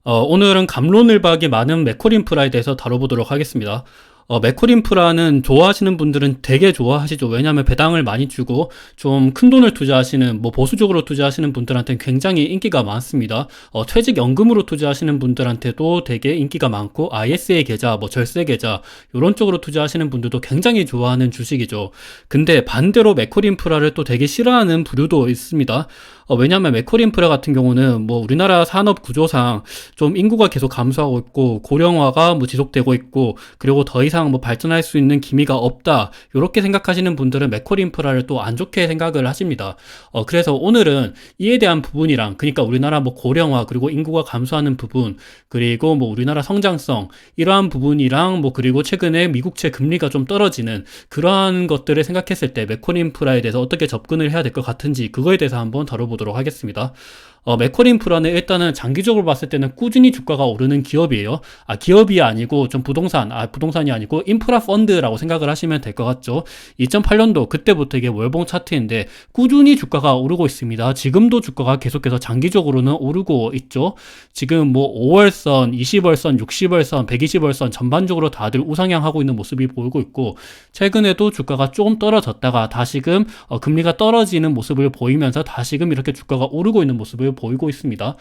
오늘은 갑론을박이 많은 맥콜인프라에 대해서 다뤄보도록 하겠습니다. 맥콜인프라는 좋아하시는 분들은 되게 좋아하시죠. 왜냐하면 배당을 많이 주고 좀 큰 돈을 투자하시는, 보수적으로 투자하시는 분들한테는 굉장히 인기가 많습니다. 퇴직연금으로 투자하시는 분들한테도 되게 인기가 많고, ISA 계좌, 절세 계좌, 이런 쪽으로 투자하시는 분들도 굉장히 좋아하는 주식이죠. 근데 반대로 맥콜인프라를 또 되게 싫어하는 부류도 있습니다. 왜냐하면 맥콜인프라 같은 경우는 우리나라 산업 구조상 좀 인구가 계속 감소하고 있고, 고령화가 지속되고 있고, 그리고 더 이상 발전할 수 있는 기미가 없다, 이렇게 생각하시는 분들은 맥콜인프라를 또 안 좋게 생각을 하십니다. 그래서 오늘은 이에 대한 부분이랑, 그러니까 우리나라 고령화, 그리고 인구가 감소하는 부분, 그리고 우리나라 성장성, 이러한 부분이랑 그리고 최근에 미국채 금리가 좀 떨어지는 그러한 것들을 생각했을 때 맥콜인프라에 대해서 어떻게 접근을 해야 될 것 같은지, 그거에 대해서 한번 다뤄보도록 하겠습니다. 맥콜인프라는 일단은 장기적으로 봤을 때는 꾸준히 주가가 오르는 기업이에요. 기업이 아니고 좀 부동산이 아니고 인프라 펀드라고 생각을 하시면 될 것 같죠. 2008년도 그때부터 이게 월봉 차트인데 꾸준히 주가가 오르고 있습니다. 지금도 주가가 계속해서 장기적으로는 오르고 있죠. 지금 5월선, 20월선, 60월선, 120월선 전반적으로 다들 우상향하고 있는 모습이 보이고 있고, 최근에도 주가가 조금 떨어졌다가 다시금 금리가 떨어지는 모습을 보이면서 다시금 이렇게 주가가 오르고 있는 모습을 보이고 있습니다.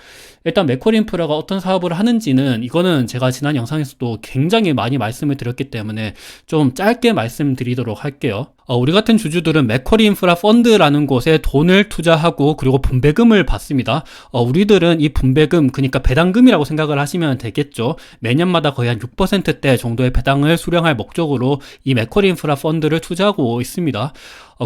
일단 맥콜인프라가 어떤 사업을 하는지는 이거는 제가 지난 영상에서도 굉장히 많이 말씀을 드렸기 때문에 좀 짧게 말씀드리도록 할게요. 우리 같은 주주들은 맥콜인프라 펀드라는 곳에 돈을 투자하고 그리고 분배금을 받습니다. 우리들은 이 분배금, 그러니까 배당금이라고 생각을 하시면 되겠죠. 매년마다 거의 한 6%대 정도의 배당을 수령할 목적으로 이 맥콜인프라 펀드를 투자하고 있습니다.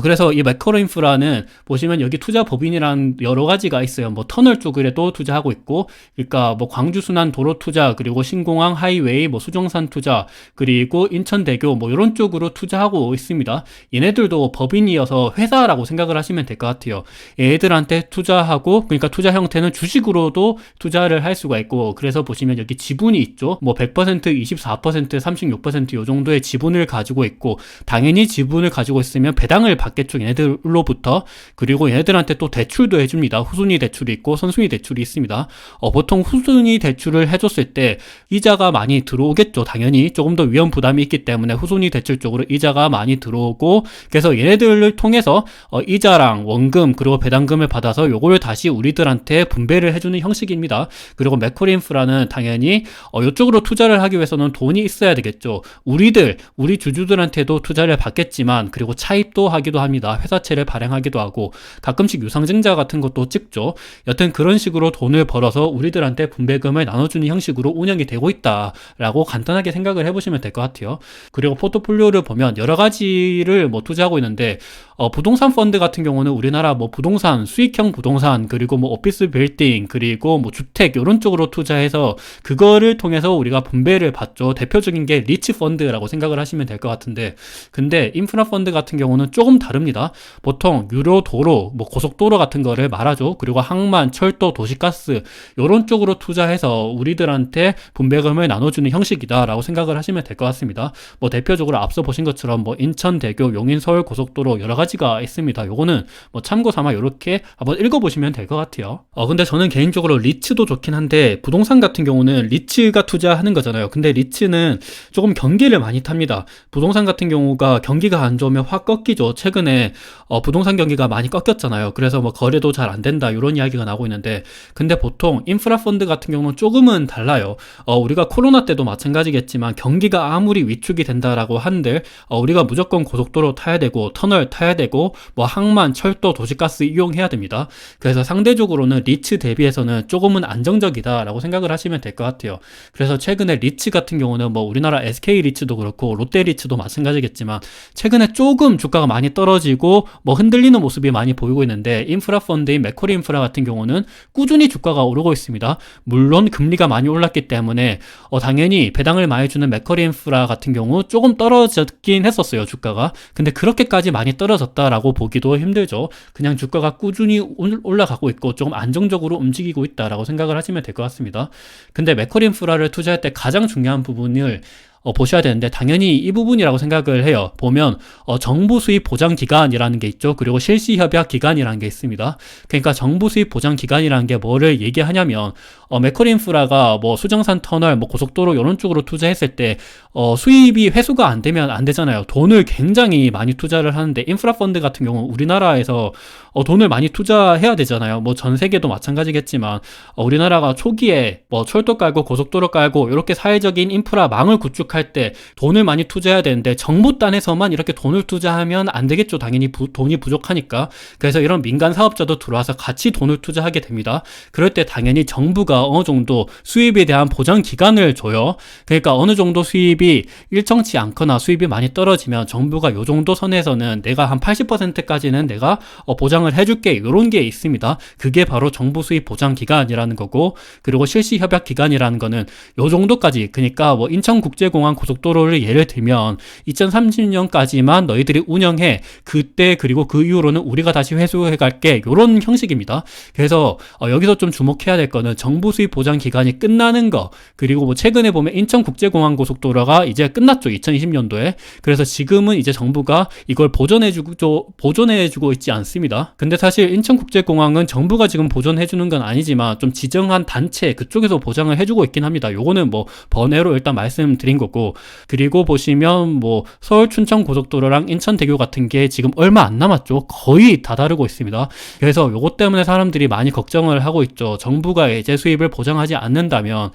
그래서 이 맥콜인프라는 보시면 여기 투자 법인이란 여러 가지가 있어요. 터널 쪽에도 투자하고 있고, 그러니까 광주 순환 도로 투자, 그리고 신공항 하이웨이, 수정산 투자, 그리고 인천대교 이런 쪽으로 투자하고 있습니다. 얘네들도 법인이어서 회사라고 생각을 하시면 될 것 같아요. 얘들한테 투자하고, 그러니까 투자 형태는 주식으로도 투자를 할 수가 있고, 그래서 보시면 여기 지분이 있죠. 100%, 24%, 36% 요 정도의 지분을 가지고 있고, 당연히 지분을 가지고 있으면 배당을 받겠죠, 얘네들로부터. 그리고 얘네들한테 또 대출도 해줍니다. 후순위 대출이 있고 선순위 대출이 있습니다. 보통 후순위 대출을 해줬을 때 이자가 많이 들어오겠죠. 당연히 조금 더 위험 부담이 있기 때문에 후순위 대출 쪽으로 이자가 많이 들어오고, 그래서 얘네들을 통해서 이자랑 원금 그리고 배당금을 받아서 요걸 다시 우리들한테 분배를 해주는 형식입니다. 그리고 맥콜인프라는 당연히 이쪽으로 투자를 하기 위해서는 돈이 있어야 되겠죠. 우리 주주들한테도 투자를 받겠지만, 그리고 차입도 하기도 합니다. 회사채를 발행하기도 하고, 가끔씩 유상증자 같은 것도 찍죠. 여튼 그런 식으로 돈을 벌어서 우리들한테 분배금을 나눠주는 형식으로 운영이 되고 있다라고 간단하게 생각을 해보시면 될 것 같아요. 그리고 포트폴리오를 보면 여러 가지를 투자하고 있는데, 부동산 펀드 같은 경우는 우리나라 부동산, 수익형 부동산, 그리고 오피스 빌딩, 그리고 주택 이런 쪽으로 투자해서 그거를 통해서 우리가 분배를 받죠. 대표적인 게 리츠 펀드라고 생각을 하시면 될 것 같은데, 근데 인프라 펀드 같은 경우는 조금 다릅니다. 보통 유료 도로, 고속도로 같은 거를 말하죠. 그리고 항만, 철도, 도시가스 이런 쪽으로 투자해서 우리들한테 분배금을 나눠주는 형식이다라고 생각을 하시면 될 것 같습니다. 대표적으로 앞서 보신 것처럼 인천대교, 용인서울 고속도로 여러 가지가 있습니다. 요거는 참고 삼아 이렇게 한번 읽어보시면 될 것 같아요. 근데 저는 개인적으로 리츠도 좋긴 한데, 부동산 같은 경우는 리츠가 투자하는 거잖아요. 근데 리츠는 조금 경기를 많이 탑니다. 부동산 같은 경우가 경기가 안 좋으면 확 꺾이죠. 최근에 부동산 경기가 많이 꺾였잖아요. 그래서 거래도 잘 안 된다 이런 이야기가 나오고 있는데, 근데 보통 인프라 펀드 같은 경우는 조금은 달라요. 우리가 코로나 때도 마찬가지겠지만 경기가 아무리 위축이 된다라고 한들 우리가 무조건 고속도로 타야 되고 터널 타야 되고 항만, 철도, 도시가스 이용해야 됩니다. 그래서 상대적으로는 리츠 대비해서는 조금은 안정적이다라고 생각을 하시면 될 것 같아요. 그래서 최근에 리츠 같은 경우는 우리나라 SK 리츠도 그렇고 롯데 리츠도 마찬가지겠지만 최근에 조금 주가가 많이 떨어지고 흔들리는 모습이 많이 보이고 있는데, 인프라 펀드인 맥콜인프라 같은 경우는 꾸준히 주가가 오르고 있습니다. 물론 금리가 많이 올랐기 때문에 당연히 배당을 많이 주는 맥콜인프라 같은 경우 조금 떨어졌긴 했었어요, 주가가. 근데 그렇게까지 많이 떨어졌다라고 보기도 힘들죠. 그냥 주가가 꾸준히 올라가고 있고 조금 안정적으로 움직이고 있다라고 생각을 하시면 될 것 같습니다. 근데 맥콜인프라를 투자할 때 가장 중요한 부분을 보셔야 되는데 당연히 이 부분이라고 생각을 해요. 보면 정부 수입 보장 기간이라는 게 있죠. 그리고 실시 협약 기간이라는 게 있습니다. 그러니까 정부 수입 보장 기간이라는 게 뭐를 얘기하냐면 메커인프라가 뭐 수정산 터널, 뭐 고속도로 이런 쪽으로 투자했을 때 수입이 회수가 안 되면 안 되잖아요. 돈을 굉장히 많이 투자를 하는데 인프라 펀드 같은 경우는 우리나라에서 돈을 많이 투자해야 되잖아요. 뭐 전 세계도 마찬가지겠지만 우리나라가 초기에 뭐 철도 깔고 고속도로 깔고 이렇게 사회적인 인프라망을 구축할 때 돈을 많이 투자해야 되는데 정부 단에서만 이렇게 돈을 투자하면 안 되겠죠. 당연히 돈이 부족하니까. 그래서 이런 민간 사업자도 들어와서 같이 돈을 투자하게 됩니다. 그럴 때 당연히 정부가 어느 정도 수입에 대한 보장 기간을 줘요. 그러니까 어느 정도 수입이 일정치 않거나 수입이 많이 떨어지면 정부가 요 정도 선에서는 내가 한 80%까지는 내가 보장을 해줄게, 이런 게 있습니다. 그게 바로 정부 수입 보장 기간이라는 거고, 그리고 실시 협약 기간이라는 거는 요 정도까지, 그러니까 뭐 인천국제공항 고속도로를 예를 들면 2030년까지만 너희들이 운영해, 그때 그리고 그 이후로는 우리가 다시 회수해 갈게, 요런 형식입니다. 그래서 여기서 좀 주목해야 될 거는 정부 수입 보장 기간이 끝나는 거, 그리고 뭐 최근에 보면 인천국제공항 고속도로가 이제 끝났죠. 2020년도에. 그래서 지금은 이제 정부가 이걸 보존해주고 있지 않습니다. 근데 사실 인천국제공항은 정부가 지금 보존해주는 건 아니지만 좀 지정한 단체 그쪽에서 보장을 해주고 있긴 합니다. 요거는 뭐 번외로 일단 말씀드린 거고, 그리고 보시면 뭐 서울 춘천 고속도로랑 인천대교 같은 게 지금 얼마 안 남았죠. 거의 다 다르고 있습니다. 그래서 요것 때문에 사람들이 많이 걱정을 하고 있죠. 정부가 이제 수입을 보장하지 않는다면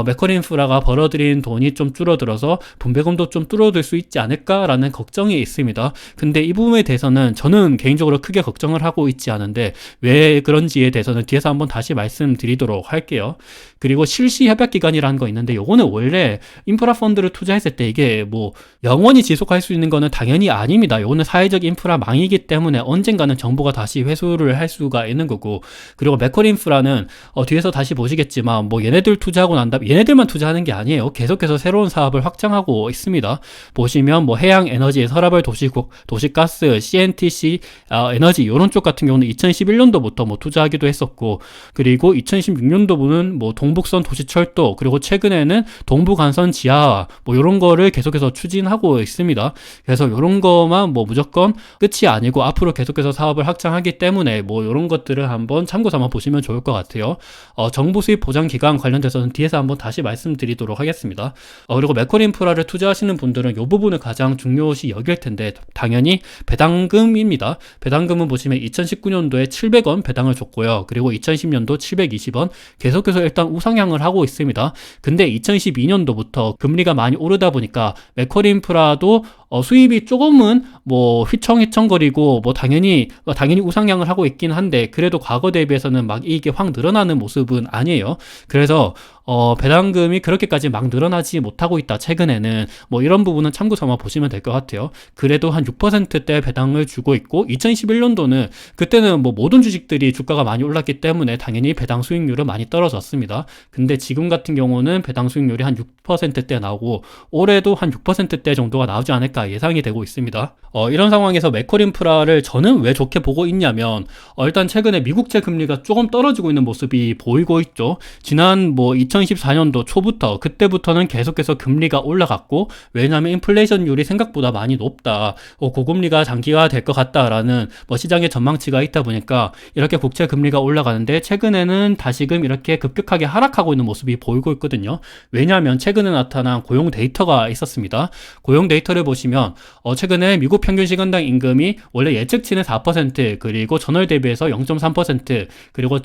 메커인프라가 벌어들인 돈이 좀 줄어들어서 분배금도 좀 줄어들 수 있지 않을까라는 걱정이 있습니다. 근데 이 부분에 대해서는 저는 개인적으로 크게 걱정을 하고 있지 않은데 왜 그런지에 대해서는 뒤에서 한번 다시 말씀드리도록 할게요. 그리고 실시 협약 기간이라는 거 있는데 요거는 원래 인프라 펀드를 투자했을 때 이게 뭐 영원히 지속할 수 있는 거는 당연히 아닙니다. 요거는 사회적 인프라 망이기 때문에 언젠가는 정부가 다시 회수를 할 수가 있는 거고, 그리고 메커인프라는 뒤에서 다시 보시겠지만 뭐 얘네들 투자하고 난 다음에 얘네들만 투자하는 게 아니에요. 계속해서 새로운 사업을 확장하고 있습니다. 보시면 뭐 해양 에너지, 서라벌 도시가스, CNTC 에너지 이런 쪽 같은 경우는 2011년도부터 뭐 투자하기도 했었고, 그리고 2016년도부는 뭐 동북선 도시철도, 그리고 최근에는 동부간선 지하 뭐 이런 거를 계속해서 추진하고 있습니다. 그래서 이런 거만 뭐 무조건 끝이 아니고 앞으로 계속해서 사업을 확장하기 때문에 뭐 이런 것들을 한번 참고 삼아 보시면 좋을 것 같아요. 정부 수입 보장 기간 관련돼서는 뒤에서 한번 다시 말씀드리도록 하겠습니다. 그리고 메커인프라를 투자하시는 분들은 이 부분을 가장 중요시 여길 텐데 당연히 배당금입니다. 배당금은 보시면 2019년도에 700원 배당을 줬고요. 그리고 2020년도 720원 계속해서 일단 우상향을 하고 있습니다. 근데 2012년도부터 금리가 많이 오르다 보니까 메커인프라도 수입이 조금은 뭐 휘청휘청거리고 뭐 당연히 우상향을 하고 있긴 한데 그래도 과거 대비해서는 막 이게 확 늘어나는 모습은 아니에요. 그래서 배당금이 그렇게까지 막 늘어나지 못하고 있다. 최근에는 뭐 이런 부분은 참고 삼아 보시면 될 것 같아요. 그래도 한 6%대 배당을 주고 있고 2021년도는 그때는 뭐 모든 주식들이 주가가 많이 올랐기 때문에 당연히 배당 수익률은 많이 떨어졌습니다. 근데 지금 같은 경우는 배당 수익률이 한 6%대 나오고 올해도 한 6%대 정도가 나오지 않을까 예상이 되고 있습니다. 이런 상황에서 메커인프라를 저는 왜 좋게 보고 있냐면 일단 최근에 미국채 금리가 조금 떨어지고 있는 모습이 보이고 있죠. 지난 뭐 2014년도 초부터 그때부터는 계속해서 금리가 올라갔고, 왜냐하면 인플레이션율이 생각보다 많이 높다, 고금리가 장기화 될 것 같다라는 뭐 시장의 전망치가 있다 보니까 이렇게 국채 금리가 올라가는데 최근에는 다시금 이렇게 급격하게 하락하고 있는 모습이 보이고 있거든요. 왜냐하면 최근에 나타난 고용 데이터가 있었습니다. 고용 데이터를 보시면 최근에 미국 평균 시간당 임금이 원래 예측치는 4%, 그리고 전월 대비해서 0.3%, 그리고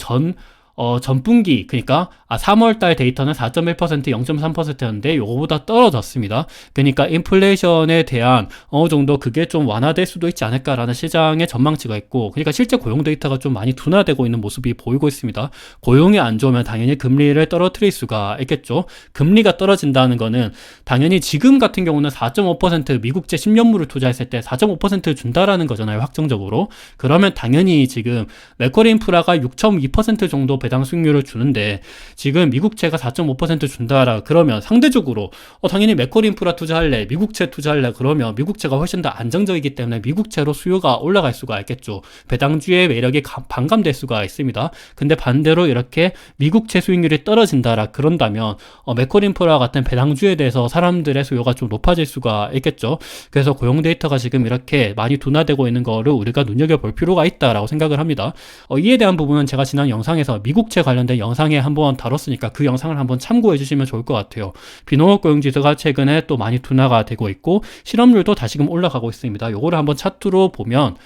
전분기, 그러니까 3월달 데이터는 4.1%, 0.3%였는데 요거보다 떨어졌습니다. 그러니까 인플레이션에 대한 어느 정도 그게 좀 완화될 수도 있지 않을까라는 시장의 전망치가 있고, 그러니까 실제 고용 데이터가 좀 많이 둔화되고 있는 모습이 보이고 있습니다. 고용이 안 좋으면 당연히 금리를 떨어뜨릴 수가 있겠죠. 금리가 떨어진다는 거는 당연히 지금 같은 경우는 4.5% 미국제 10년물을 투자했을 때 4.5% 준다라는 거잖아요. 확정적으로. 그러면 당연히 지금 메커인프라가 6.2% 정도 배당 수익률을 주는데 지금 미국채가 4.5% 준다라 그러면 상대적으로 당연히 맥쿼리인프라 투자할래, 미국채 투자할래 그러면 미국채가 훨씬 더 안정적이기 때문에 미국채로 수요가 올라갈 수가 있겠죠. 배당주의 매력이 반감될 수가 있습니다. 근데 반대로 이렇게 미국채 수익률이 떨어진다라 그런다면 맥쿼리인프라 같은 배당주에 대해서 사람들의 수요가 좀 높아질 수가 있겠죠. 그래서 고용 데이터가 지금 이렇게 많이 둔화되고 있는 거를 우리가 눈여겨볼 필요가 있다라고 생각을 합니다. 이에 대한 부분은 제가 지난 영상에서 미국채 관련된 영상에 한번 다뤘으니까 그 영상을 한번 참고해 주시면 좋을 것 같아요. 비농업 고용지수가 최근에 또 많이 둔화가 되고 있고 실업률도 다시금 올라가고 있습니다. 요거를 한번 차트로 보면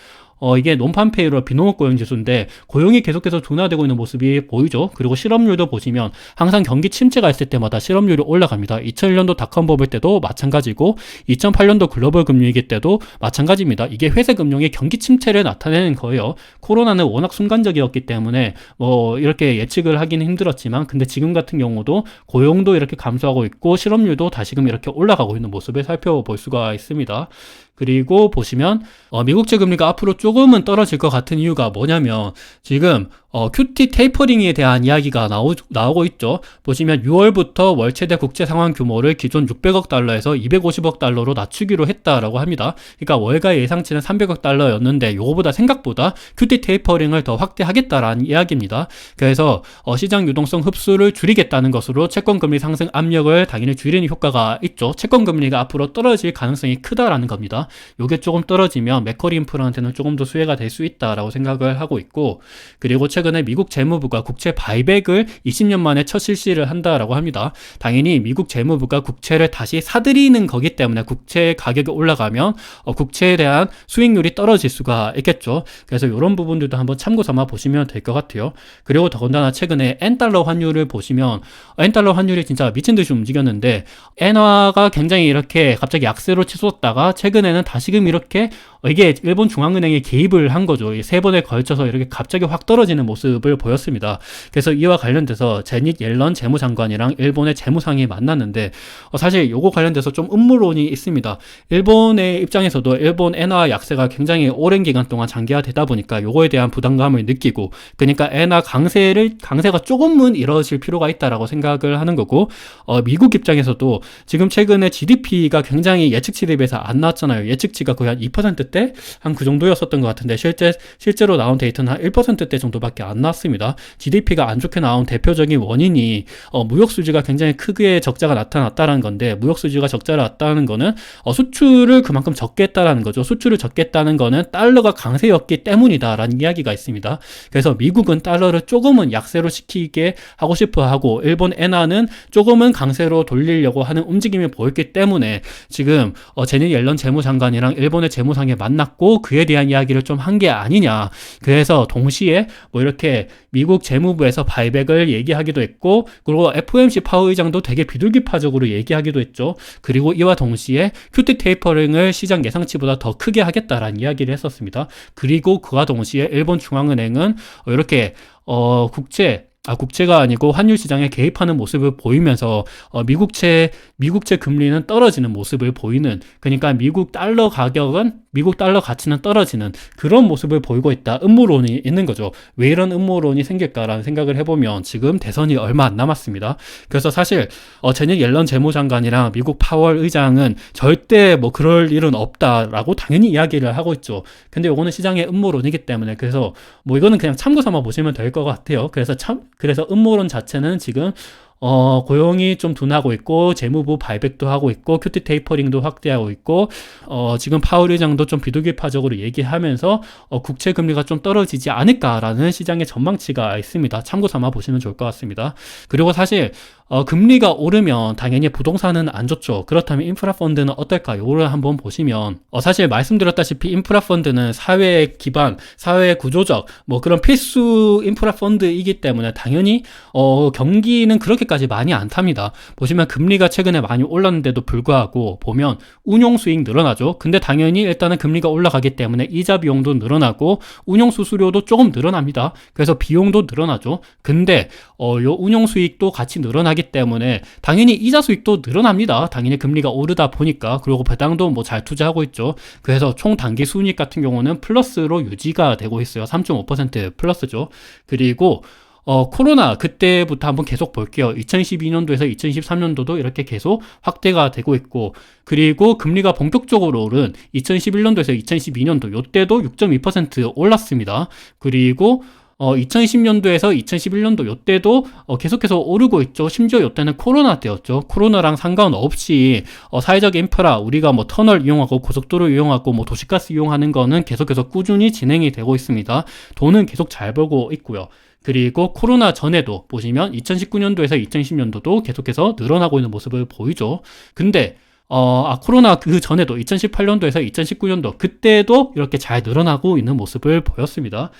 이게 논판 페이로 비농업 고용 지수인데 고용이 계속해서 둔화되고 있는 모습이 보이죠. 그리고 실업률도 보시면 항상 경기 침체가 있을 때마다 실업률이 올라갑니다. 2001년도 닷컴 버블 때도 마찬가지고 2008년도 글로벌 금융위기 때도 마찬가지입니다. 이게 회사 금융의 경기 침체를 나타내는 거예요. 코로나는 워낙 순간적이었기 때문에 이렇게 예측을 하기는 힘들었지만 근데 지금 같은 경우도 고용도 이렇게 감소하고 있고 실업률도 다시금 이렇게 올라가고 있는 모습을 살펴볼 수가 있습니다. 그리고 보시면 미국채 금리가 앞으로 조금은 떨어질 것 같은 이유가 뭐냐면 지금 QT 테이퍼링에 대한 이야기가 나오고 있죠. 보시면 6월부터 월 최대 국채 상환 규모를 기존 600억 달러에서 250억 달러로 낮추기로 했다라고 합니다. 그러니까 월가 예상치는 300억 달러였는데 요거보다 생각보다 QT 테이퍼링을 더 확대하겠다라는 이야기입니다. 그래서 시장 유동성 흡수를 줄이겠다는 것으로 채권 금리 상승 압력을 당연히 줄이는 효과가 있죠. 채권 금리가 앞으로 떨어질 가능성이 크다라는 겁니다. 요게 조금 떨어지면 맥쿼리인프라한테는 조금 더 수혜가 될 수 있다라고 생각을 하고 있고 그리고 최근에 미국 재무부가 국채 바이백을 20년 만에 첫 실시를 한다라고 합니다. 당연히 미국 재무부가 국채를 다시 사들이는 거기 때문에 국채 가격이 올라가면 국채에 대한 수익률이 떨어질 수가 있겠죠. 그래서 이런 부분들도 한번 참고 삼아 보시면 될 것 같아요. 그리고 더군다나 최근에 N달러 환율을 보시면 N달러 환율이 진짜 미친 듯이 움직였는데 엔화가 굉장히 이렇게 갑자기 약세로 치솟다가 최근에는 다시금 이렇게 이게 일본 중앙은행이 개입을 한 거죠. 세 번에 걸쳐서 이렇게 갑자기 확 떨어지는 모습을 보였습니다. 그래서 이와 관련돼서 제닛 옐런 재무장관이랑 일본의 재무상이 만났는데 사실 요거 관련돼서 좀 음모론이 있습니다. 일본의 입장에서도 일본 엔화 약세가 굉장히 오랜 기간 동안 장기화되다 보니까 요거에 대한 부담감을 느끼고 그러니까 엔화 강세가 조금은 이뤄질 필요가 있다라고 생각을 하는 거고 미국 입장에서도 지금 최근에 GDP가 굉장히 예측치에 비해서 안 나왔잖아요. 예측치가 거의 한 2%대 한 그 정도였었던 것 같은데 실제로 나온 데이터는 한 1%대 정도밖에 안 나왔습니다. GDP가 안 좋게 나온 대표적인 원인이 무역 수지가 굉장히 크게 적자가 나타났다는 건데 무역 수지가 적자가 났다는 거는 수출을 그만큼 적게 했다는 거죠. 수출을 적게 했다는 거는 달러가 강세였기 때문이다라는 이야기가 있습니다. 그래서 미국은 달러를 조금은 약세로 시키게 하고 싶어 하고 일본 엔화는 조금은 강세로 돌리려고 하는 움직임이 보였기 때문에 지금 제닛 옐런 재무장관이랑 일본의 재무상에 만났고 그에 대한 이야기를 좀 한 게 아니냐. 그래서 동시에 이렇게 미국 재무부에서 바이백을 얘기하기도 했고 그리고 FOMC 파월 의장도 되게 비둘기파적으로 얘기하기도 했죠. 그리고 이와 동시에 QT 테이퍼링을 시장 예상치보다 더 크게 하겠다라는 이야기를 했었습니다. 그리고 그와 동시에 일본 중앙은행은 이렇게 국채가 아니고 환율 시장에 개입하는 모습을 보이면서 미국채 금리는 떨어지는 모습을 보이는 그러니까 미국 달러 가치는 떨어지는 그런 모습을 보이고 있다. 음모론이 있는 거죠. 왜 이런 음모론이 생길까라는 생각을 해보면 지금 대선이 얼마 안 남았습니다. 그래서 사실 제닛 옐런 재무장관이랑 미국 파월 의장은 절대 그럴 일은 없다라고 당연히 이야기를 하고 있죠. 근데 이거는 시장의 음모론이기 때문에 그래서 이거는 그냥 참고 삼아 보시면 될 것 같아요. 그래서 음모론 자체는 지금 고용이 좀 둔하고 있고 재무부 바이백도 하고 있고 QT 테이퍼링도 확대하고 있고 지금 파월 의장도 좀 비둘기파적으로 얘기하면서 국채 금리가 좀 떨어지지 않을까라는 시장의 전망치가 있습니다. 참고 삼아 보시면 좋을 것 같습니다. 그리고 사실 금리가 오르면 당연히 부동산은 안 좋죠. 그렇다면 인프라 펀드는 어떨까? 요거를 한번 보시면 사실 말씀드렸다시피 인프라 펀드는 사회 기반, 사회 구조적 그런 필수 인프라 펀드이기 때문에 당연히 경기는 그렇게까지 많이 안 탑니다. 보시면 금리가 최근에 많이 올랐는데도 불구하고 보면 운용 수익 늘어나죠. 근데 당연히 일단은 금리가 올라가기 때문에 이자 비용도 늘어나고 운용 수수료도 조금 늘어납니다. 그래서 비용도 늘어나죠. 근데 요 운용 수익도 같이 늘어나기 때문에 당연히 이자 수익도 늘어납니다. 당연히 금리가 오르다 보니까. 그리고 배당도 잘 투자하고 있죠. 그래서 총 단기 수익 같은 경우는 플러스로 유지가 되고 있어요. 3.5% 플러스죠. 그리고 코로나 그때부터 한번 계속 볼게요. 2012년도에서 2013년도도 이렇게 계속 확대가 되고 있고, 그리고 금리가 본격적으로 오른 2011년도에서 2012년도 요때도 6.2% 올랐습니다. 그리고 2010년도에서 2011년도 요때도 계속해서 오르고 있죠. 심지어 요때는 코로나 때였죠. 코로나랑 상관없이 사회적 인프라, 우리가 뭐 터널 이용하고 고속도로 이용하고 뭐 도시가스 이용하는 거는 계속해서 꾸준히 진행이 되고 있습니다. 돈은 계속 잘 벌고 있고요. 그리고 코로나 전에도 보시면 2019년도에서 2020년도도 계속해서 늘어나고 있는 모습을 보이죠. 근데 코로나 그 전에도 2018년도에서 2019년도 그때도 이렇게 잘 늘어나고 있는 모습을 보였습니다.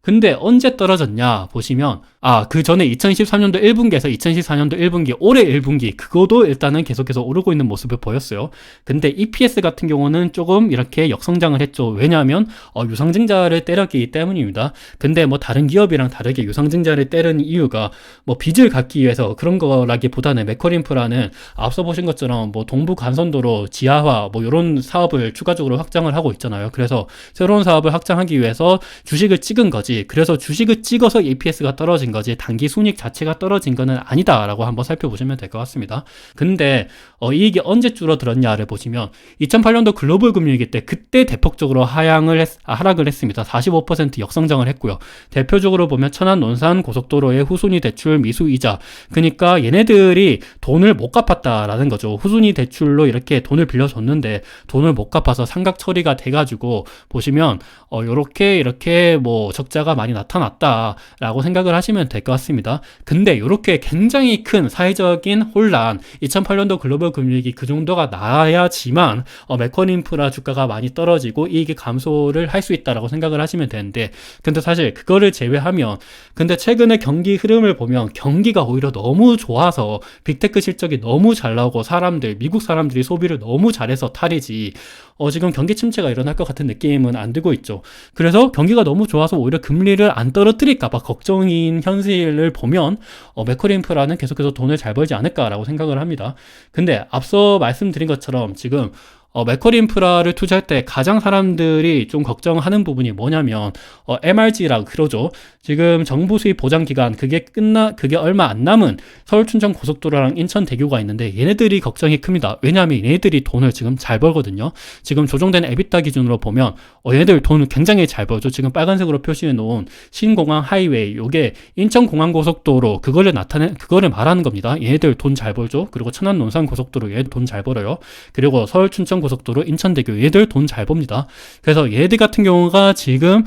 근데 언제 떨어졌냐 보시면 그 전에 2013년도 1분기에서 2014년도 1분기, 올해 1분기 그거도 일단은 계속해서 오르고 있는 모습을 보였어요. 근데 EPS 같은 경우는 조금 이렇게 역성장을 했죠. 왜냐하면 유상증자를 때렸기 때문입니다. 근데 뭐 다른 기업이랑 다르게 유상증자를 때리는 이유가 뭐 빚을 갚기 위해서 그런 거라기보다는 메커린프라는 앞서 보신 것처럼 뭐 동부 간선도로 지하화 뭐 이런 사업을 추가적으로 확장을 하고 있잖아요. 그래서 새로운 사업을 확장하기 위해서 주식을 찍은 거지. 그래서 주식을 찍어서 EPS가 떨어진 거지 단기 순이익 자체가 떨어진 거는 아니다라고 한번 살펴보시면 될 것 같습니다. 근데 이익이 언제 줄어들었냐를 보시면 2008년도 글로벌 금융위기 때 그때 대폭적으로 하락을 했습니다. 45% 역성장을 했고요. 대표적으로 보면 천안 논산 고속도로의 후순위 대출 미수 이자, 그러니까 얘네들이 돈을 못 갚았다라는 거죠. 후순위 대출로 이렇게 돈을 빌려줬는데 돈을 못 갚아서 상각 처리가 돼가지고 보시면 이렇게 뭐 적자가 많이 나타났다라고 생각을 하시면 될 것 같습니다. 근데 이렇게 굉장히 큰 사회적인 혼란, 2008년도 글로벌 금융위기 그 정도가 나야지만 메커인프라 주가가 많이 떨어지고 이익이 감소를 할 수 있다라고 생각을 하시면 되는데, 근데 사실 그거를 제외하면, 근데 최근에 경기 흐름을 보면 경기가 오히려 너무 좋아서 빅테크 실적이 너무 잘 나오고 미국 사람들이 소비를 너무 잘해서 탈이지 지금 경기 침체가 일어날 것 같은 느낌은 안 들고 있죠. 그래서 경기가 너무 좋아서 오히려 금리를 안 떨어뜨릴까봐 걱정인 현실을 보면 메커린프라는 계속해서 돈을 잘 벌지 않을까라고 생각을 합니다. 근데 앞서 말씀드린 것처럼 지금 메커린프라를 투자할 때 가장 사람들이 좀 걱정하는 부분이 뭐냐면 MRG라고 그러죠. 지금 정부 수입 보장 기간 그게 얼마 안 남은 서울 춘천 고속도로랑 인천 대교가 있는데 얘네들이 걱정이 큽니다. 왜냐하면 얘네들이 돈을 지금 잘 벌거든요. 지금 조정된 에비타 기준으로 보면 얘네들 돈을 굉장히 잘 벌죠. 지금 빨간색으로 표시해 놓은 신공항 하이웨이, 요게 인천 공항 고속도로 그거를 말하는 겁니다. 얘네들 돈 잘 벌죠. 그리고 천안 논산 고속도로 얘네들 돈 잘 벌어요. 그리고 서울 춘천 고속도로 인천대교 얘들 돈 잘 법니다. 그래서 얘들 같은 경우가 지금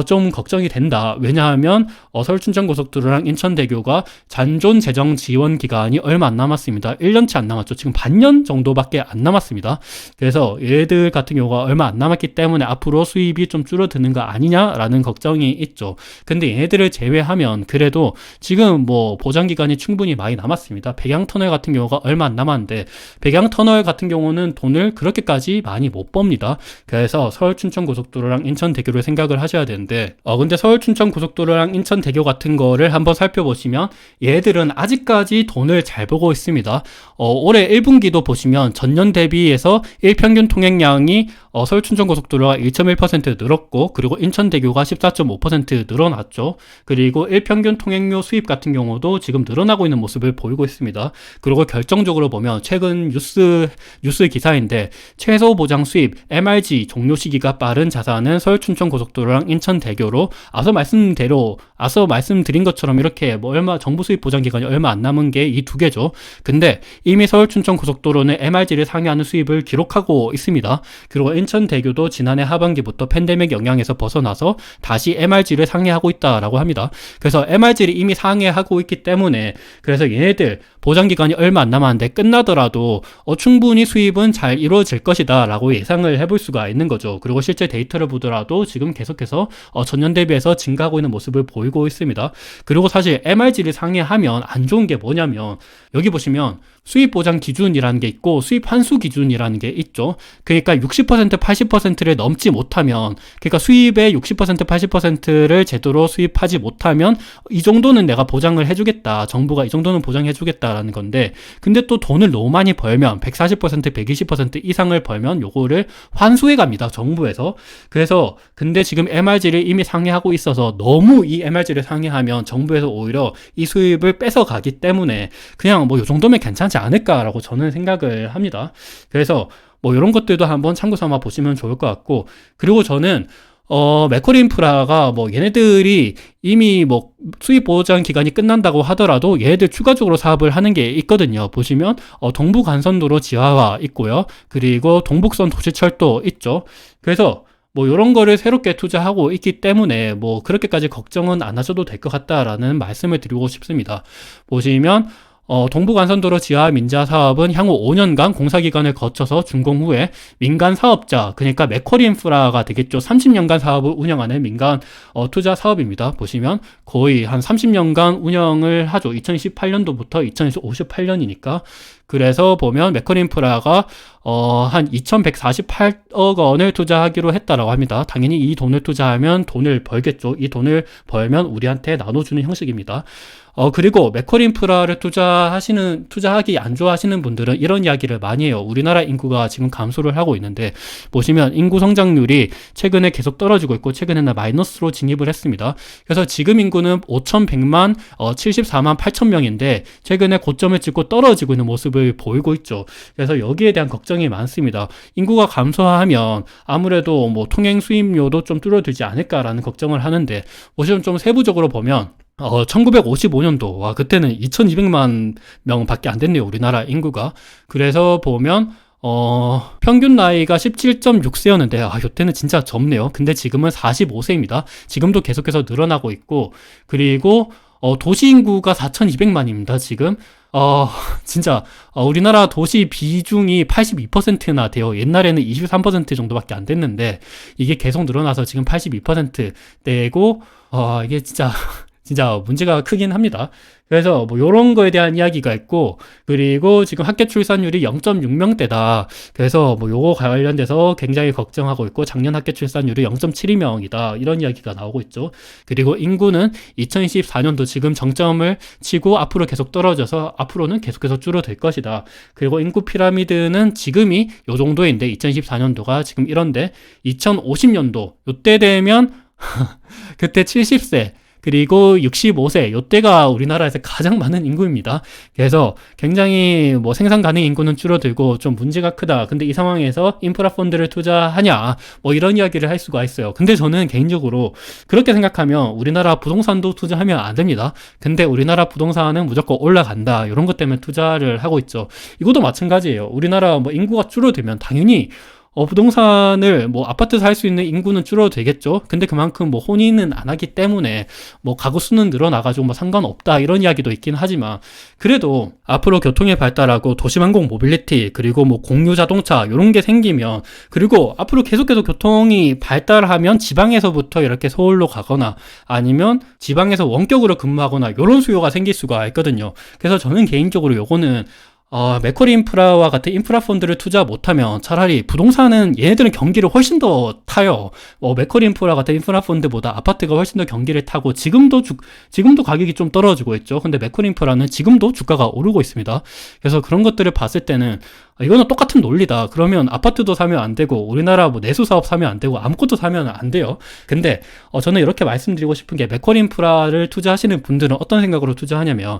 좀 걱정이 된다. 왜냐하면 서울 춘천 고속도로랑 인천대교가 잔존 재정 지원 기간이 얼마 안 남았습니다. 1년치 안 남았죠. 지금 반년 정도밖에 안 남았습니다. 그래서 얘들 같은 경우가 얼마 안 남았기 때문에 앞으로 수입이 좀 줄어드는 거 아니냐라는 걱정이 있죠. 근데 얘네들을 제외하면 그래도 지금 뭐 보장 기간이 충분히 많이 남았습니다. 백양터널 같은 경우가 얼마 안 남았는데 백양터널 같은 경우는 돈을 그렇게까지 많이 못 법니다. 그래서 서울 춘천 고속도로랑 인천 대교를 생각을 하셔야 되는데 근데 서울 춘천 고속도로랑 인천 대교 같은 거를 한번 살펴보시면 얘들은 아직까지 돈을 잘 벌고 있습니다. 올해 1분기도 보시면 전년 대비해서 일평균 통행량이 서울 춘천 고속도로가 1.1% 늘었고, 그리고 인천 대교가 14.5% 늘어났죠. 그리고 일평균 통행료 수입 같은 경우도 지금 늘어나고 있는 모습을 보이고 있습니다. 그리고 결정적으로 보면 최근 뉴스 기사인데 최소 보장 수입 MRG 종료 시기가 빠른 자산은 서울 춘천 고속도로랑 인천 대교로 앞서 말씀드린 것처럼 이렇게 정부 수입 보장 기간이 얼마 안 남은 게 이 두 개죠. 근데 이미 서울 춘천 고속도로는 MRG를 상회하는 수입을 기록하고 있습니다. 그리고 인천 대교도 지난해 하반기부터 팬데믹 영향에서 벗어나서 다시 MRG를 상회하고 있다라고 합니다. 그래서 MRG를 이미 상회하고 있기 때문에 그래서 얘네들 보장 기간이 얼마 안 남았는데 끝나더라도 충분히 수입은 잘 이루어질 것이다 라고 예상을 해볼 수가 있는 거죠. 그리고 실제 데이터를 보더라도 지금 계속해서 전년 대비해서 증가하고 있는 모습을 보이고 있습니다. 그리고 사실 MRG를 상회하면 안 좋은 게 뭐냐면 여기 보시면 수입 보장 기준이라는 게 있고 수입 환수 기준이라는 게 있죠. 그러니까 60% 80%를 넘지 못하면, 그러니까 수입의 60% 80%를 제대로 수입하지 못하면 이 정도는 내가 보장을 해주겠다, 정부가 이 정도는 보장해주겠다라는 건데, 근데 또 돈을 너무 많이 벌면 140% 120% 이상을 벌면 요거를 환수해 갑니다. 정부에서. 그래서 근데 지금 MRG를 이미 상회하고 있어서 너무 이 MRG를 상회하면 정부에서 오히려 이 수입을 뺏어가기 때문에 그냥 뭐 요 정도면 괜찮지 않을까라고 저는 생각을 합니다. 그래서 뭐 이런 것들도 한번 참고 삼아 보시면 좋을 것 같고, 그리고 저는 맥쿼리 인프라가 뭐 얘네들이 이미 뭐 수입 보장 기간이 끝난다고 하더라도 얘네들 추가적으로 사업을 하는 게 있거든요. 보시면 동부 간선도로 지하화 있고요. 그리고 동북선 도시철도 있죠. 그래서 뭐 이런 거를 새롭게 투자하고 있기 때문에 뭐 그렇게까지 걱정은 안 하셔도 될 것 같다라는 말씀을 드리고 싶습니다. 보시면 동부간선도로 지하 민자 사업은 향후 5년간 공사기간을 거쳐서 준공 후에 민간 사업자, 그러니까 맥쿼리 인프라가 되겠죠. 30년간 사업을 운영하는 민간 투자 사업입니다. 보시면 거의 한 30년간 운영을 하죠. 2018년도부터 2058년이니까. 그래서 보면 맥쿼리 인프라가 한 2148억 원을 투자하기로 했다라고 합니다. 당연히 이 돈을 투자하면 돈을 벌겠죠. 이 돈을 벌면 우리한테 나눠주는 형식입니다. 그리고 맥쿼리 인프라를 투자하기 안 좋아하시는 분들은 이런 이야기를 많이 해요. 우리나라 인구가 지금 감소를 하고 있는데, 보시면 인구 성장률이 최근에 계속 떨어지고 있고, 최근에는 마이너스로 진입을 했습니다. 그래서 지금 인구는 5,100만, 74만 8천 명인데, 최근에 고점을 찍고 떨어지고 있는 모습을 보이고 있죠. 그래서 여기에 대한 걱정이 많습니다. 인구가 감소하면 아무래도 뭐 통행 수입료도 좀 줄어들지 않을까라는 걱정을 하는데, 보시면 좀 세부적으로 보면 1955년도, 와, 그때는 2200만 명밖에 안 됐네요, 우리나라 인구가. 그래서 보면, 평균 나이가 17.6세였는데, 요때는 진짜 젊네요. 근데 지금은 45세입니다. 지금도 계속해서 늘어나고 있고, 그리고, 도시 인구가 4200만입니다, 지금. 진짜, 우리나라 도시 비중이 82%나 돼요. 옛날에는 23% 정도밖에 안 됐는데, 이게 계속 늘어나서 지금 82% 되고, 이게 진짜 문제가 크긴 합니다. 그래서 뭐 요런 거에 대한 이야기가 있고, 그리고 지금 합계 출산율이 0.6명대다. 그래서 뭐 요거 관련돼서 굉장히 걱정하고 있고, 작년 합계 출산율이 0.72명이다. 이런 이야기가 나오고 있죠. 그리고 인구는 2024년도 지금 정점을 치고 앞으로 계속 떨어져서 앞으로는 계속해서 줄어들 것이다. 그리고 인구 피라미드는 지금이 요 정도인데, 2024년도가 지금 이런데, 2050년도 요때 되면 그때 70세 그리고 65세, 요때가 우리나라에서 가장 많은 인구입니다. 그래서 굉장히 뭐 생산 가능 인구는 줄어들고 좀 문제가 크다. 근데 이 상황에서 인프라 펀드를 투자하냐, 뭐 이런 이야기를 할 수가 있어요. 근데 저는 개인적으로 그렇게 생각하면 우리나라 부동산도 투자하면 안 됩니다. 근데 우리나라 부동산은 무조건 올라간다, 이런 것 때문에 투자를 하고 있죠. 이것도 마찬가지예요. 우리나라 뭐 인구가 줄어들면 당연히 부동산을 뭐 아파트 살 수 있는 인구는 줄어도 되겠죠. 근데 그만큼 뭐 혼인은 안 하기 때문에 뭐 가구 수는 늘어나가지고 뭐 상관없다, 이런 이야기도 있긴 하지만, 그래도 앞으로 교통의 발달하고 도시만공 모빌리티, 그리고 뭐 공유 자동차 이런 게 생기면, 그리고 앞으로 계속해서 교통이 발달하면 지방에서부터 이렇게 서울로 가거나 아니면 지방에서 원격으로 근무하거나 이런 수요가 생길 수가 있거든요. 그래서 저는 개인적으로 요거는 맥쿼리 인프라와 같은 인프라 펀드를 투자 못하면 차라리 부동산은, 얘네들은 경기를 훨씬 더 타요. 맥쿼리 인프라 같은 인프라 펀드보다 아파트가 훨씬 더 경기를 타고, 지금도 가격이 좀 떨어지고 있죠. 근데 맥쿼리 인프라는 지금도 주가가 오르고 있습니다. 그래서 그런 것들을 봤을 때는 이거는 똑같은 논리다. 그러면 아파트도 사면 안 되고, 우리나라 뭐 내수 사업 사면 안 되고, 아무것도 사면 안 돼요. 근데 저는 이렇게 말씀드리고 싶은 게, 맥쿼리 인프라를 투자하시는 분들은 어떤 생각으로 투자하냐면,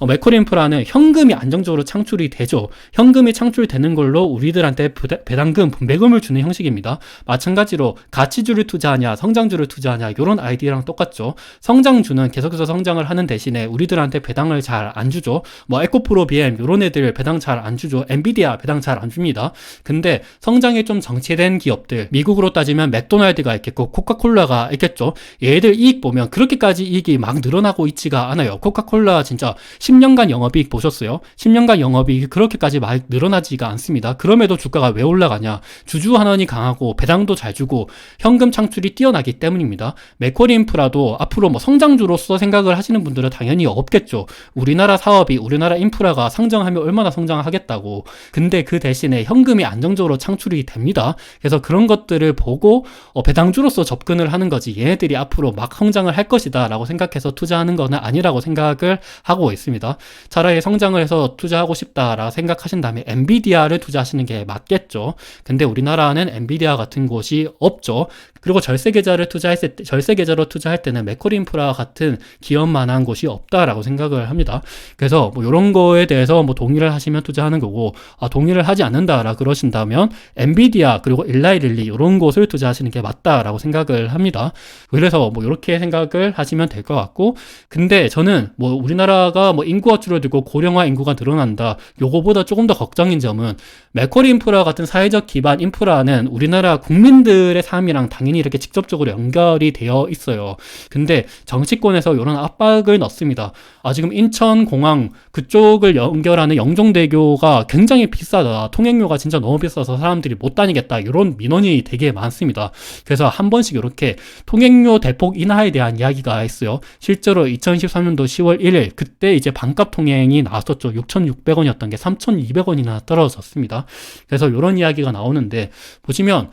맥쿼리 인프라는 현금이 안정적으로 창출이 되죠. 현금이 창출되는 걸로 우리들한테 배당금, 분배금을 주는 형식입니다. 마찬가지로 가치주를 투자하냐, 성장주를 투자하냐, 이런 아이디어랑 똑같죠. 성장주는 계속해서 성장을 하는 대신에 우리들한테 배당을 잘 안 주죠. 뭐 에코프로 BM 이런 애들 배당 잘 안 주죠. 엔비디아 배당 잘 안 줍니다. 근데 성장에 좀 정체된 기업들, 미국으로 따지면 맥도날드가 있겠고 코카콜라가 있겠죠. 얘들 이익 보면 그렇게까지 이익이 막 늘어나고 있지가 않아요. 코카콜라 진짜 10년간 영업이익 보셨어요? 10년간 영업이익이 그렇게까지 막 늘어나지가 않습니다. 그럼에도 주가가 왜 올라가냐? 주주환원이 강하고 배당도 잘 주고 현금 창출이 뛰어나기 때문입니다. 맥쿼리 인프라도 앞으로 뭐 성장주로서 생각을 하시는 분들은 당연히 없겠죠. 우리나라 사업이, 우리나라 인프라가 성장하면 얼마나 성장하겠다고. 근데 근데 그 대신에 현금이 안정적으로 창출이 됩니다. 그래서 그런 것들을 보고 배당주로서 접근을 하는 거지, 얘네들이 앞으로 막 성장을 할 것이다 라고 생각해서 투자하는 거는 아니라고 생각을 하고 있습니다. 차라리 성장을 해서 투자하고 싶다라 생각하신다면 엔비디아를 투자하시는 게 맞겠죠. 근데 우리나라는 엔비디아 같은 곳이 없죠. 그리고 절세 계좌로 투자할 때는 맥쿼리인프라 같은 기업만한 곳이 없다라고 생각을 합니다. 그래서 뭐 이런 거에 대해서 뭐 동의를 하시면 투자하는 거고, 동의를 하지 않는다라 그러신다면 엔비디아 그리고 일라이릴리 이런 곳을 투자하시는 게 맞다라고 생각을 합니다. 그래서 뭐 이렇게 생각을 하시면 될 것 같고, 근데 저는 뭐 우리나라가 뭐 인구가 줄어들고 고령화 인구가 늘어난다, 요거보다 조금 더 걱정인 점은 맥쿼리인프라 같은 사회적 기반 인프라는 우리나라 국민들의 삶이랑 당연히 이렇게 직접적으로 연결이 되어 있어요. 근데 정치권에서 이런 압박을 넣습니다. 지금 인천공항 그쪽을 연결하는 영종대교가 굉장히 비싸다, 통행료가 진짜 너무 비싸서 사람들이 못 다니겠다, 이런 민원이 되게 많습니다. 그래서 한 번씩 이렇게 통행료 대폭 인하에 대한 이야기가 있어요. 실제로 2013년도 10월 1일 그때 이제 반값 통행이 나왔었죠. 6,600원이었던 게 3,200원이나 떨어졌습니다. 그래서 이런 이야기가 나오는데, 보시면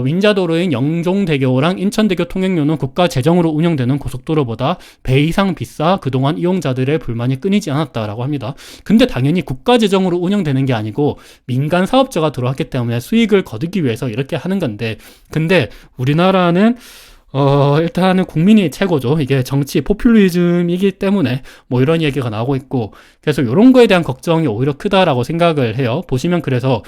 윈자도로인 영종대교랑 인천대교 통행료는 국가 재정으로 운영되는 고속도로보다 배 이상 비싸 그동안 이용자들의 불만이 끊이지 않았다라고 합니다. 근데 당연히 국가 재정으로 운영되는 게 아니고 민간 사업자가 들어왔기 때문에 수익을 거두기 위해서 이렇게 하는 건데, 근데 우리나라는 일단은 국민이 최고죠. 이게 정치 포퓰리즘이기 때문에 뭐 이런 얘기가 나오고 있고, 그래서 이런 거에 대한 걱정이 오히려 크다라고 생각을 해요. 보시면 그래서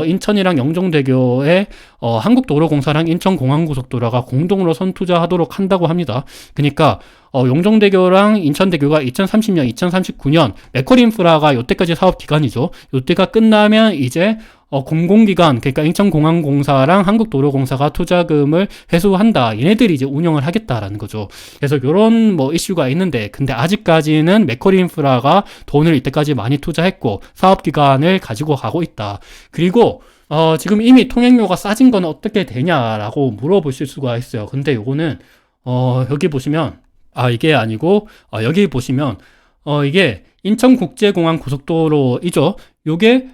인천이랑 영종대교에 한국도로공사랑 인천공항고속도로가 공동으로 선투자하도록 한다고 합니다. 그러니까 영종대교랑 인천대교가 2030년, 2039년 맥쿼리인프라가 요때까지 사업 기간이죠. 요때가 끝나면 이제 공공기관, 그러니까 인천공항공사랑 한국도로공사가 투자금을 회수한다, 얘네들이 이제 운영을 하겠다라는 거죠. 그래서 이런 뭐 이슈가 있는데, 근데 아직까지는 맥쿼리인프라가 돈을 이때까지 많이 투자했고 사업기간을 가지고 가고 있다. 그리고 지금 이미 통행료가 싸진 건 어떻게 되냐라고 물어보실 수가 있어요. 근데 요거는 여기 보시면 이게 아니고 여기 보시면 이게 인천국제공항 고속도로이죠. 요게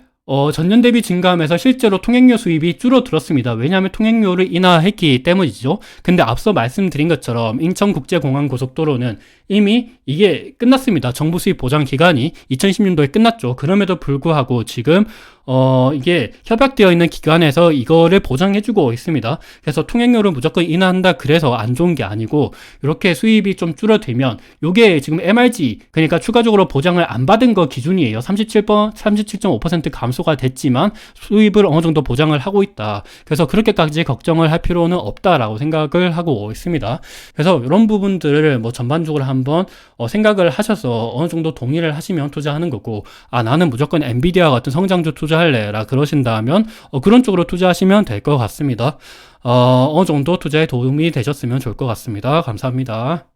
전년 대비 증가하면서 실제로 통행료 수입이 줄어들었습니다. 왜냐하면 통행료를 인하했기 때문이죠. 근데 앞서 말씀드린 것처럼 인천국제공항 고속도로는 이미 이게 끝났습니다. 정부 수입 보장 기간이 2010년도에 끝났죠. 그럼에도 불구하고 지금 이게 협약되어 있는 기관에서 이거를 보장해주고 있습니다. 그래서 통행료를 무조건 인하한다 그래서 안 좋은 게 아니고, 이렇게 수입이 좀 줄어들면 요게 지금 MRG, 그러니까 추가적으로 보장을 안 받은 거 기준이에요. 37.5% 감소가 됐지만 수입을 어느 정도 보장을 하고 있다. 그래서 그렇게까지 걱정을 할 필요는 없다라고 생각을 하고 있습니다. 그래서 이런 부분들을 뭐 전반적으로 한번 생각을 하셔서 어느 정도 동의를 하시면 투자하는 거고, 나는 무조건 엔비디아 같은 성장주 투자할래 라 그러신다면 그런 쪽으로 투자하시면 될 것 같습니다. 어느 정도 투자에 도움이 되셨으면 좋을 것 같습니다. 감사합니다.